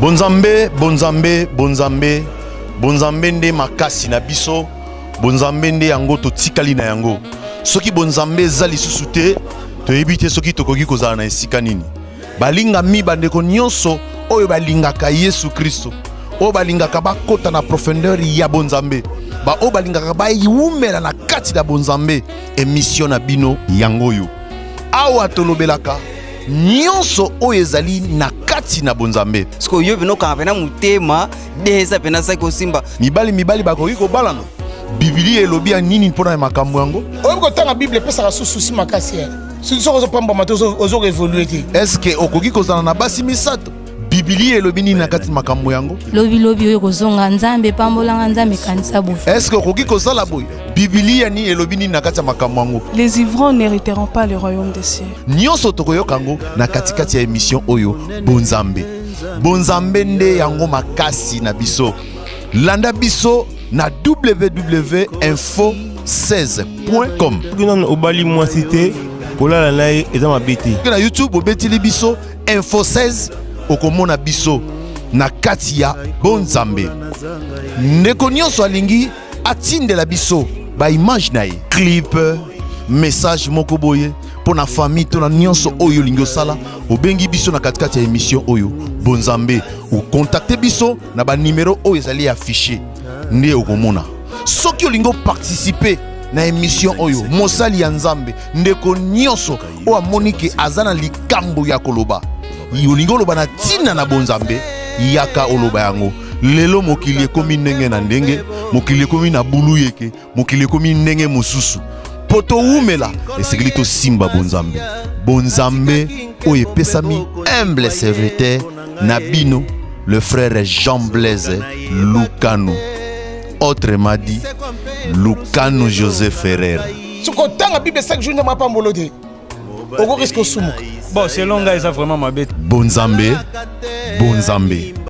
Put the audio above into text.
Bonzambe, bonzambe, bonzambe, bonzambe nde makasi na biso, bonzambe nde yango totikali na yango. Soki bonzambe zali susute, to ebite soki tokoki kozala na esika nini. Balinga mi bandeko nyonso oyo balingaka Yesu Kristo. Oyo balingaka bakota na profondeur ya bonzambe. Ba oyo balingaka bayumela na kati da bonzambe emission na bino yango yo. Awa tolobelaka nyonso oyo ezali na kati na bonzambe. Siko yo bino kapena mutema deza pena sa ko simba. Mibali bakoki kobalana. Biblia elobi nini mpona makambo yango? Oyo kotanga Bible pesa ka susu makasi ya. Susu ko pamba mato ozo évoluer ti. Est-ce que okoki kozana na basi misato? Biblia elobi nini na kati makambo yango? Lobi oyo kozonga nzambe pambolanga nzambe kanisa bofu. Est-ce que okoki kozala boy? Biblia ni elobi nini na kati makambo yango? Les ivrognes n'hériteront pas le royaume des cieux. Nyonso tokoyoka yango na kati ya émission oyo bonzambe. Bonzambe nde yango makasi na biso. Landa biso na www.info16.com. Non obali moi cité kola la eza mabeti. Na YouTube obetili biso Info16 okomona biso na kati ya bonzambe. Ndeko nyonso alingi atindela biso ba image na ye. Clip, message moko boye pour na famille to na nyonso oyo lingi osala obengi biso na kati ya émission oyo bonzambe ou contacter biso na ba numéro oyo ezali affiché nde okomona. Soki olingo participer na émission oyo mosali ya nzambe ndeko nyonso o amonike azana likambo ya koloba yolingo loba na tina na bonzambe yaka oloba yango. Lelo mokili ekomi ndenge na ndenge, mokili ekomi na bulu yeke, mokili ekomi ndenge mosusu. Poto umela esekeli to simba bonzambe. Bonzambe oyo epesami humble serviteur na bino le frère Jean Blaise Lukanu. Autrement dit, Lukanu Joseph Ferrer. Soko tanga Bible 5 jours na pambolo te. Oko risque sumuka. Bon, selon gars, ça vraiment ma bête. Bonzambe, bonzambe.